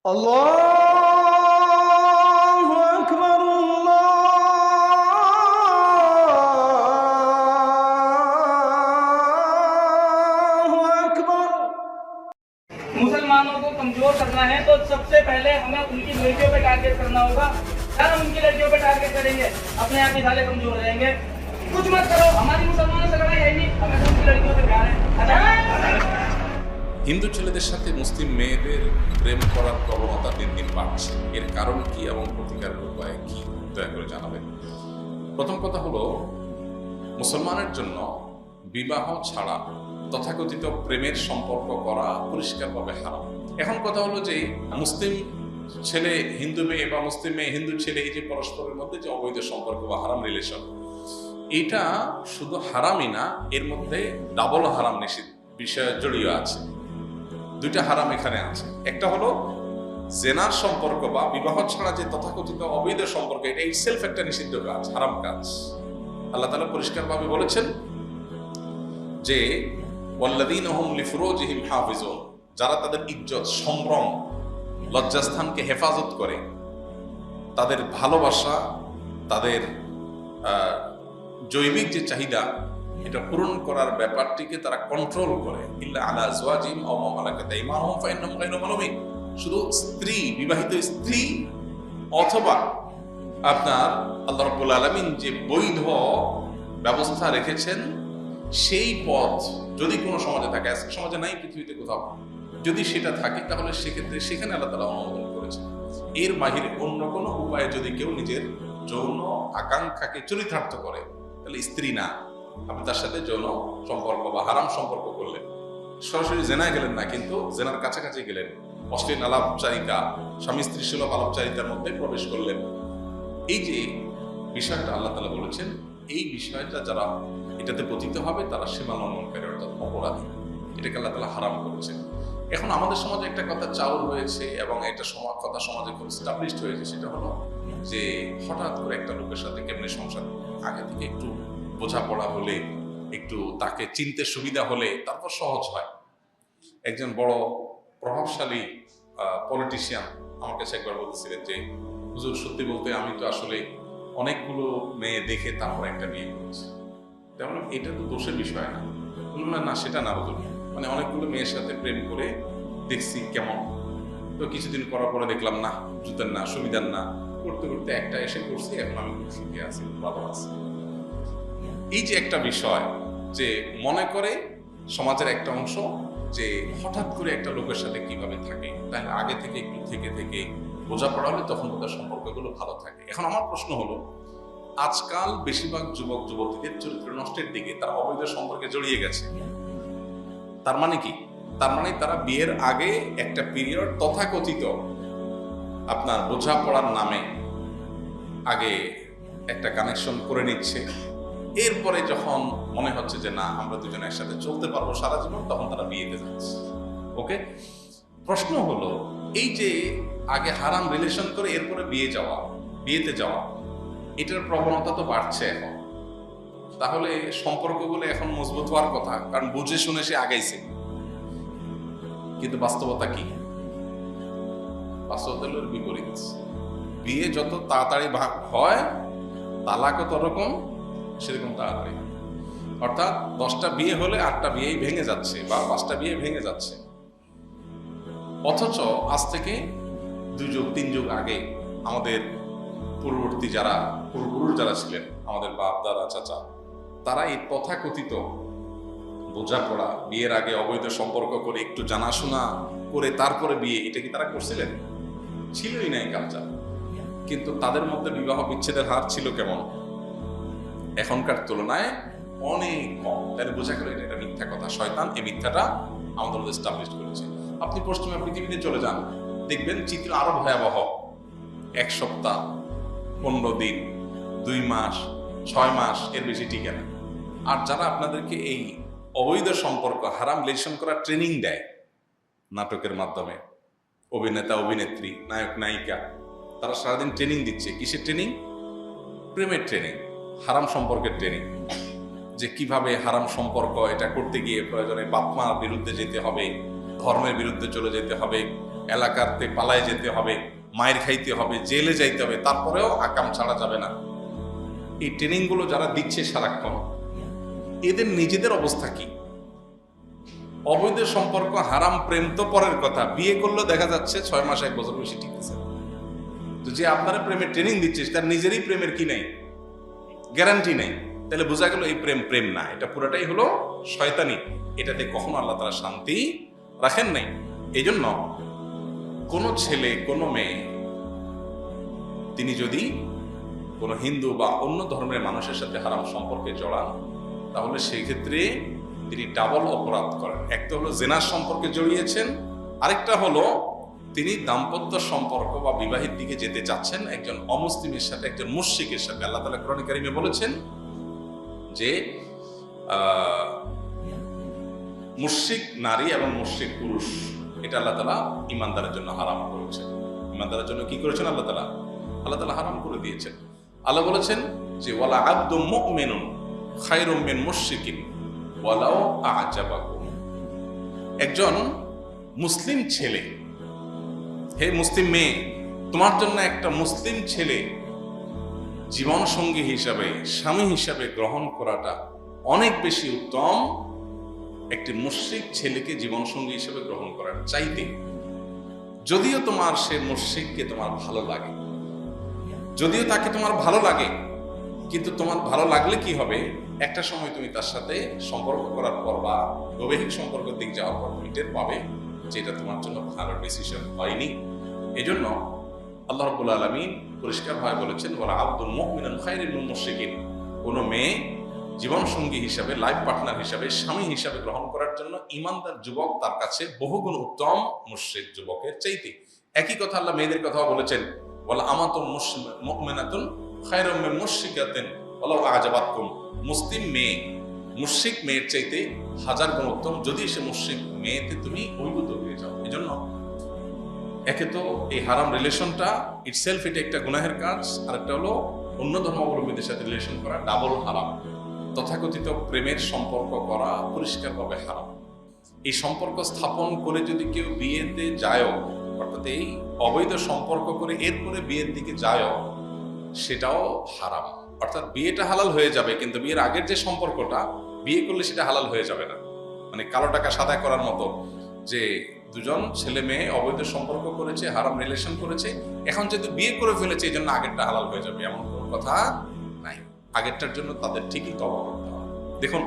আল্লাহু আকবার, আল্লাহু আকবার। मुसलमानों को कमजोर करना है तो सबसे पहले हमें उनकी लड़कियों पे टारगेट करना होगा। अगर हम उनकी लड़कियों पे टारगेट करेंगे अपने आप ही साले कमजोर रहेंगे। कुछ मत करो, हमारी मुसलमानों से लड़ाई है नहीं, हमें तो उनकी लड़कियों पे प्यार है। হিন্দু ছেলেদের সাথে মুসলিম মেয়েদের প্রেম করার প্রবণতা দিন দিন বাড়ছে। এর কারণ কি এবং প্রতিকারের উপায় কি, দয়া করে জানাবেন। প্রথম কথা হলো, মুসলমানের জন্য বিবাহ ছাড়া তথাকথিত প্রেমের সম্পর্ক করা পরিষ্কারভাবে হারাম। এখন কথা হলো যে মুসলিম ছেলে হিন্দু মেয়ে বা মুসলিম মেয়ে হিন্দু ছেলে, এই যে পরস্পরের মধ্যে যে অবৈধ সম্পর্ক বা হারাম রিলেশন, এটা শুধু হারামই না, এর মধ্যে ডাবল হারাম নিষিদ্ধ বিষয় জড়িয়ে আছে। দুইটা হারাম এখানে আছে। একটা হলো জেনার সম্পর্ক বা বিবাহ ছাড়া যে তথাকথিত অবৈধ সম্পর্ক, এটা ইটসেলফ একটা নিষিদ্ধ কাজ, হারাম কাজ। আল্লাহ তাআলা পরিষ্কারভাবে বলেছেন যে ওয়াল্লাযীনা হুম লিফুরুজিহিম হাফিজুন, যারা তাদের ইজ্জত, সম্ভ্রম, লজ্জাস্থানকে হেফাজত করে, তাদের ভালোবাসা, তাদের জৈবিক যে চাহিদা, এটা পূরণ করার ব্যাপারটিকে তারা কন্ট্রোল করে। ইল্লা আলা আজওয়াজিহিম আও মা মালাকাত আইমানুহুম ফাইন্নাহুম গায়রু মালুমিন। শুধু স্ত্রী, বিবাহিত স্ত্রী অথবা আপনার আল্লাহ রাব্বুল আলামিন যে বৈধ ব্যবস্থা রেখেছেন সেই পথ যদি কোনো সমাজে থাকে, আজকে সমাজে নাই পৃথিবীতে কোথাও, যদি সেটা থাকে তাহলে সেক্ষেত্রে সেখানে আল্লাহ তাআলা অনুমোদন করেছেন। এর বাহিরে অন্য কোনো উপায়ে যদি কেউ নিজের যৌন আকাঙ্ক্ষাকে চরিতার্থ করে, তাহলে স্ত্রী না, আপনি তার সাথে যৌন সম্পর্ক বা হারাম সম্পর্ক করলেন। সরাসরি জেনায় গেলেন না, কিন্তু জেনার কাছাকাছি গেলেন, অশ্লীল আলাপচারিতা, স্বামী স্ত্রী সুলভ আলাপচারিতার মধ্যে প্রবেশ করলেন। এই যে বিষয়টা আল্লাহ তাআলা বলেছেন, এই বিষয়টা যারা এটাতে পতিত হবে তারা সীমা লঙ্ঘনকারী, অর্থাৎ অপরাধী। এটাকে আল্লাহ তাআলা হারাম করেছেন। এখন আমাদের সমাজে একটা কথা চাউর হয়েছে এবং এটা কথা সমাজে খুব স্টাবলিশড হয়েছে, সেটা হলো যে হঠাৎ করে একটা লোকের সাথে কেমনে সংসার, আগে থেকে একটু বোঝাপড়া হলে, একটু তাকে চিনতে সুবিধা হলে তারপর সহজ হয়। একজন বড় প্রভাবশালী পলিটিশিয়ান আমার কাছে একবার বলতেছিলেন যে, হুজুর সত্যি বলতে আমি তো আসলে অনেকগুলো মেয়ে দেখে তারপর একটা বিয়ে করেছি। তেমন এটা তো দোষের বিষয় না। বললাম না, সেটা না হুজুর, মানে অনেকগুলো মেয়ের সাথে প্রেম করে দেখছি কেমন, তো কিছুদিন করার পরে দেখলাম না, জুতের না, সুবিধার না, করতে করতে একটা এসে করছি, এখন আমি খুব সুখী আছি, ভালো আছি। এই যে একটা বিষয় যে মনে করে সমাজের একটা অংশ যে হঠাৎ করে একটা লোকের সাথে কিভাবে থাকে, তাহলে আগে থেকে একটু থেকে থেকে বোঝাপড়া হলে তখন তাদের সম্পর্কগুলো ভালো থাকে। এখন আমার প্রশ্ন হলো, আজকাল বেশিরভাগ যুবক যুবতীদের চরিত্র নষ্টের দিকে, তারা অবৈধ সম্পর্কে জড়িয়ে গেছে। তার মানে কি? তার মানে তারা বিয়ের আগে একটা পিরিয়ড তথাকথিত আপনার বোঝাপড়ার নামে আগে একটা কানেকশন করে নিচ্ছে। এরপরে যখন মনে হচ্ছে যে না, আমরা দুজন একসাথে চলতে পারবো সারা জীবন, তখন তারা বিয়েতে যাচ্ছে। ওকে, প্রশ্ন হলো, এই যে আগে হারাম রিলেশন করে এরপরে বিয়েতে যাওয়া, এটার প্রবণতা তো বাড়ছে এখন। তাহলে সম্পর্কগুলো এখন মজবুত হওয়ার কথা, কারণ বুঝে শুনে সে আগাইছে। কিন্তু বাস্তবতা কি? বাস্তবতা হলো বিপরীত। বিয়ে যত তাড়াতাড়ি হয়, তালাকও তরকম সেরকম তাড়াতাড়ি। অর্থাৎ 10টা বিয়ে হলে 8টা বিয়েই ভেঙে যাচ্ছে বা 5টা বিয়ে ভেঙে যাচ্ছে। অথচ আজ থেকে 2 যুগ 3 যুগ আগে আমাদের পূর্ববর্তী যারা পূর্বপুরুষ যারা ছিলেন, আমাদের বাপ দাদা চাচা, তারা এই তথাকথিত বোঝাপড়া, বিয়ের আগে অবৈধ সম্পর্ক করে একটু জানাশোনা করে তারপরে বিয়ে, এটা কি তারা করছিলেন? ছিলই না এই কালচার। কিন্তু তাদের মধ্যে বিবাহ বিচ্ছেদের হার ছিল কেমন? এখনকার তুলনায় অনেক কম। তাহলে বোঝা গেল এটা মিথ্যা কথা। শয়তান এই মিথ্যাটা আমাদের মধ্যে এস্টাবলিশ করেছে। আপনি পশ্চিমা পৃথিবীতে চলে যান, দেখবেন চিত্র আরো ভয়াবহ। 1 সপ্তাহ, 15 দিন, 2 মাস, 6 মাস, এর বেশি টিকে না। আর যারা আপনাদেরকে এই অবৈধ সম্পর্ক, হারাম রিলেশন করার ট্রেনিং দেয় নাটকের মাধ্যমে, অভিনেতা অভিনেত্রী, নায়ক নায়িকা, তারা সারাদিন ট্রেনিং দিচ্ছে। কিসের ট্রেনিং? প্রেমের ট্রেনিং, হারাম সম্পর্কের ট্রেনিং। যে কিভাবে হারাম সম্পর্ক এটা করতে গিয়ে প্রয়োজনে বাপ মার বিরুদ্ধে যেতে হবে, ধর্মের বিরুদ্ধে চলে যেতে হবে, এলাকাতে পালায় যেতে হবে, মায়ের খাইতে হবে, জেলে যাইতে হবে, তারপরেও আকাম ছাড়া যাবে না। এই ট্রেনিংগুলো যারা দিচ্ছে সারাক্ষণ, এদের নিজেদের অবস্থা কি? অবৈধ সম্পর্ক, হারাম প্রেম তো পরের কথা, বিয়ে করলেও দেখা যাচ্ছে 6 মাস 1 বছর বেশি টিকতেছে। তো যে আপনারা প্রেমের ট্রেনিং দিচ্ছে তার নিজেরই প্রেমের কি নেই, গ্যারান্টি নেই, তাহলে বোঝা গেল এই প্রেম প্রেম না, এটা পুরোটাই হলো শয়তানি। এটাতে কখনো আল্লাহ তাআলা শান্তি রাখেন নাই। এই জন্য কোনো ছেলে কোনো মেয়ে তিনি যদি কোনো হিন্দু বা অন্য ধর্মের মানুষের সাথে হারাম সম্পর্কে জড়ান, তাহলে সেই ক্ষেত্রে তিনি ডাবল অপরাধ করেন। একটা হলো জেনার সম্পর্কে জড়িয়েছেন, আরেকটা হলো তিনি দাম্পত্য সম্পর্ক বা বিবাহের দিকে যেতে চাচ্ছেন একজন অমুসলিমের সাথে, একজন মুশরিকের সাথে। আল্লাহ তাআলা কোরআনে কারিমে বলেছেন যে মুশরিক নারী এবং মুশরিক পুরুষ, এটা আল্লাহ তাআলা ঈমানদারের জন্য হারাম করেছেন। ঈমানদারের জন্য কি করেছেন আল্লাহ তাআলা হারাম করে দিয়েছেন। আল্লাহ বলেছেন যে ওয়ালা আবদু মুমিনুন খায়রুম মিন মুশরিকিন ওয়ালাউ আ'জাবাকুম। একজন মুসলিম ছেলে, হে মুসলিম মেয়ে, তোমার জন্য একটা মুসলিম ছেলে জীবন সঙ্গী হিসাবে, স্বামী হিসাবে গ্রহণ করাটা অনেক বেশি উত্তম একটি মুশরিক ছেলেকে জীবন সঙ্গী হিসাবে গ্রহণ করার চাইতে। যদিও তোমার সে মুশরিককে তোমার ভালো লাগে, যদিও তাকে তোমার ভালো লাগে, কিন্তু তোমার ভালো লাগলে কি হবে, একটা সময় তুমি তার সাথে সম্পর্ক করার পর বা বৈবাহিক সম্পর্কের দিক যাওয়ার পর তুমি টের পাবে যে এটা তোমার জন্য ভালো ডিসিশন হয়নি। এই জন্য আল্লাহ রাব্বুল আলামিন পরিষ্কারভাবে বলেছেন ওয়ালা আবদুল মুমিনুন খায়রুম মিন মুশরিকিন। কোনো মেয়ে জীবন সঙ্গী হিসাবে, লাইফ পার্টনার হিসাবে, স্বামী হিসাবে গ্রহণ করার জন্য ঈমানদার যুবক তার কাছে বহুগুণ উত্তম মুশরিক যুবকের চাইতে। একই কথা আল্লাহ মেয়েদের কথাও বলেছেন ওয়ালা আমাতুন মুমিনাতুন খায়রুম মিন মুশরিকাতিন ওয়ালাউ আ'জাবাতকুম। মুসলিম মেয়ে মুশরিক মেয়ের চাইতে 1000 গুণ উত্তম যদি সে মুশরিক মেয়েতে তুমি অভিভূত হয়ে যাও। এই জন্য একে তো এই হারাম রিলেশনটা ইটসেলফ এটা একটা গুনাহের কাজ, আর একটা হলো অন্য ধর্মাবলম্বীদের সাথে রিলেশন করা ডাবল হারাম। তথাকথিত প্রেমের সম্পর্ক করা পরিষ্কারভাবে হারাম। এই সম্পর্ক স্থাপন করে যদি কেউ বিয়েতে যায়, অর্থাৎ এই অবৈধ সম্পর্ক করে এরপরে বিয়ের দিকে যায়, সেটাও হারাম। অর্থাৎ বিয়েটা হালাল হয়ে যাবে, কিন্তু বিয়ের আগের যে সম্পর্কটা, বিয়ে করলে সেটা হালাল হয়ে যাবে না। মানে কালো টাকা সাদা করার মতো, যে দুজন ছেলে মেয়ে অবৈধ সম্পর্ক করেছে, হারাম রিলেশন করেছে, এখন যেহেতু বিয়ে করে ফেলেছে এই জন্য আগেরটা হালাল হয়ে যাবে, এমন কোনো কথা নাই। আগেরটার জন্য তাদের ঠিকই তওবা করতে হবে। দেখুন,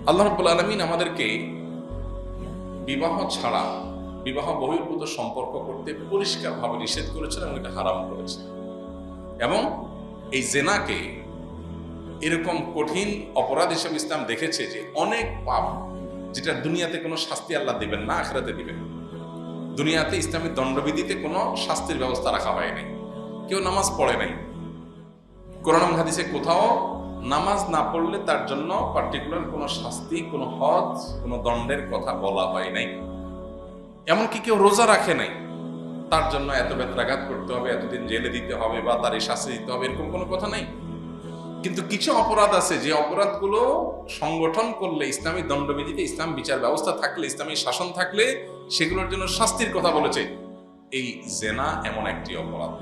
আল্লাহ রাব্বুল আলামিন আমাদেরকে বিবাহ ছাড়া বিবাহ বহির্ভূত সম্পর্ক করতে পরিষ্কারভাবে নিষেধ করেছেন এবং এটা হারাম করেছেন। এবং এই জেনাকে এরকম কঠিন অপরাধ হিসেবে ইসলাম দেখেছে যে অনেক পাপ, যেটা দুনিয়াতে কোনো শাস্তি আল্লাহ দিবেন না, আখিরাতে দিবেন। দুনিয়াতে ইসলামের দণ্ডবিধিতে কোনো শাস্তির ব্যবস্থা রাখা হয় নাই। কেউ নামাজ পড়ে নাই, কোরআন হাদিসে কোথাও নামাজ না পড়লে তার জন্য পার্টিকুলার কোনো শাস্তি, কোনো হদ, কোনো দণ্ডের কথা বলা হয় নাই। এমনকি কেউ রোজা রাখে নাই, তার জন্য এত বেত্রাঘাত করতে হবে, এতদিন জেলে দিতে হবে বা তার এই শাস্তি দিতে হবে, এরকম কোনো কথা নাই। কিন্তু কিছু অপরাধ আছে যে অপরাধগুলো সংগঠন করলে, ইসলামী দণ্ডবিধিতে, ইসলাম বিচার ব্যবস্থা থাকলে, ইসলামী শাসন থাকলে সেগুলোর জন্য শাস্তির কথা বলেছে। এই জেনা এমন একটি অপরাধ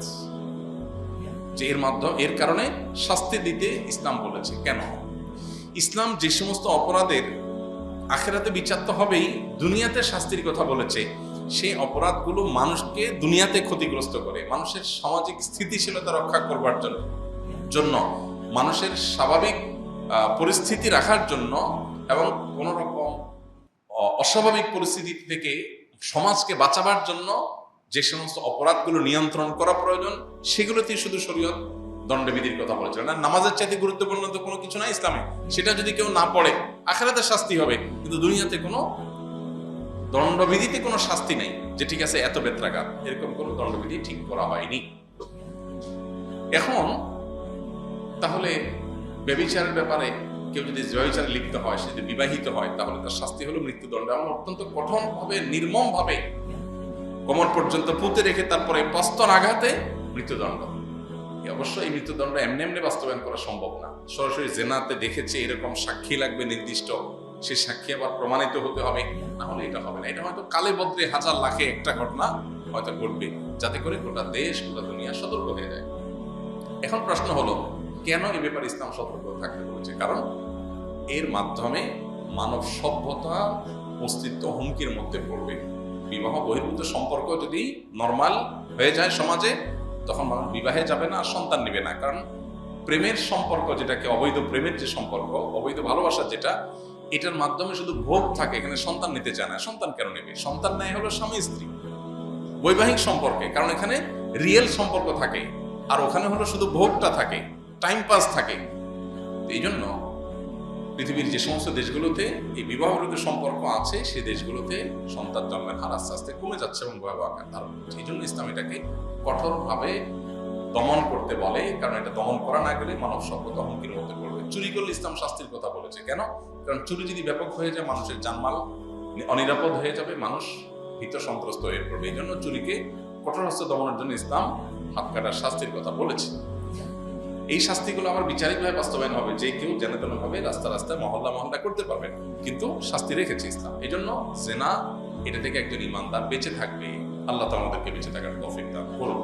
যে এর কারণে শাস্তি দিতে ইসলাম বলেছে। কেন? ইসলাম যে সমস্ত অপরাধের আখিরাতে বিচার তো হবেই, দুনিয়াতে শাস্তির কথা বলেছে, সেই অপরাধগুলো মানুষকে দুনিয়াতে ক্ষতিগ্রস্ত করে, মানুষের সামাজিক স্থিতিশীলতা রক্ষা করবার জন্য মানুষের স্বাভাবিক পরিস্থিতি রাখার জন্য এবং কোন রকম অস্বাভাবিক পরিস্থিতি থেকে সমাজকে বাঁচাবার জন্য যে সমস্ত অপরাধগুলো নিয়ন্ত্রণ করা প্রয়োজন, সেগুলোতেই শুধু শরীয়ত দণ্ডবিধির কথা বলেছে। না, নামাজের চাইতে গুরুত্বপূর্ণ তো কোনো কিছু না ইসলামে। সেটা যদি কেউ না পড়ে আখিরাতে শাস্তি হবে, কিন্তু দুনিয়াতে কোনো দণ্ডবিধিতে কোনো শাস্তি নেই যে ঠিক আছে এত বেত্রাঘাত, এরকম কোনো দণ্ডবিধি ঠিক করা হয়নি। এখন তাহলে ব্যভিচারের ব্যাপারে কেউ যদি ব্যভিচারে লিপ্ত হয়, সে যদি বিবাহিত হয়, তাহলে তার শাস্তি হলো মৃত্যুদণ্ড। এমন অত্যন্ত কঠোরভাবে, নির্মমভাবে কোমর পর্যন্ত পুঁতে রেখে তারপরে প্রস্তর আঘাতে মৃত্যুদণ্ড। অবশ্যই এই মৃত্যুদণ্ড এমনি এমনি বাস্তবায়ন করা সম্ভব না। সরাসরি জেনাতে দেখেছে এরকম সাক্ষী লাগবে নির্দিষ্ট, সে সাক্ষী আবার প্রমাণিত হতে হবে, না হলে এটা হবে না। এটা হয়তো কালে বদ্রে হাজার লাখে একটা ঘটনা হয়তো ঘটবে, যাতে করে গোটা দেশ গোটা দুনিয়া সতর্ক হয়ে যায়। এখন প্রশ্ন হলো, কেন এ ব্যাপারে ইসলাম সতর্ক থাকতে বলেছে? কারণ এর মাধ্যমে মানব সভ্যতা অস্তিত্ব হুমকির মধ্যে পড়বে। বিবাহ বহির্ভূত সম্পর্ক যদি নর্মাল হয়ে যায় সমাজে, তখন মানুষ বিবাহে যাবে না, আর সন্তান নেবে না। কারণ প্রেমের সম্পর্ক, যেটাকে অবৈধ প্রেমের যে সম্পর্ক, অবৈধ ভালোবাসা যেটা, এটার মাধ্যমে শুধু ভোগ থাকে, এখানে সন্তান নিতে চায় না। সন্তান কেন নেবে? সন্তান নেয় হলো স্বামী স্ত্রী বৈবাহিক সম্পর্কে, কারণ এখানে রিয়েল সম্পর্ক থাকে, আর ওখানে হলো শুধু ভোগটা থাকে, টাইম পাস থাকে। এই জন্য পৃথিবীর যে সমস্ত দেশগুলোতে এই বিবাহ বিরোধী সম্পর্ক আছে, সেই দেশগুলোতে সন্তান জন্মের হার আস্তে আস্তে কমে যাচ্ছে এবং ভয়াবহ আকার ধারণ করছে। এই জন্য ইসলাম এটাকে কঠোরভাবে দমন করতে বলে, কারণ এটা দমন করা না গেলে মানব সভ্যতা হুমকির মধ্যে পড়বে। চুরি করলে ইসলাম শাস্তির কথা বলেছে। কেন? কারণ চুরি যদি ব্যাপক হয়ে যায়, মানুষের জানমাল অনিরাপদ হয়ে যাবে, মানুষ ভীত সন্ত্রস্ত হয়ে পড়বে। এই জন্য চুরিকে কঠোর হস্তে দমনের জন্য ইসলাম হাত কাটার শাস্তির কথা বলেছে। এই শাস্তিগুলো আবার বিচারিকভাবে বাস্তবায়ন হবে, যে কেউ যেন তেন ভাবে রাস্তা রাস্তায় মহল্লা মহল্লা করতে পারবে না, কিন্তু শাস্তি রেখেছে ইসলাম। এই জন্য জেনা, এটা থেকে একজন ইমানদার বেঁচে থাকবে। আল্লাহ তো আমাদেরকে বেঁচে থাকার তৌফিক দান করুন।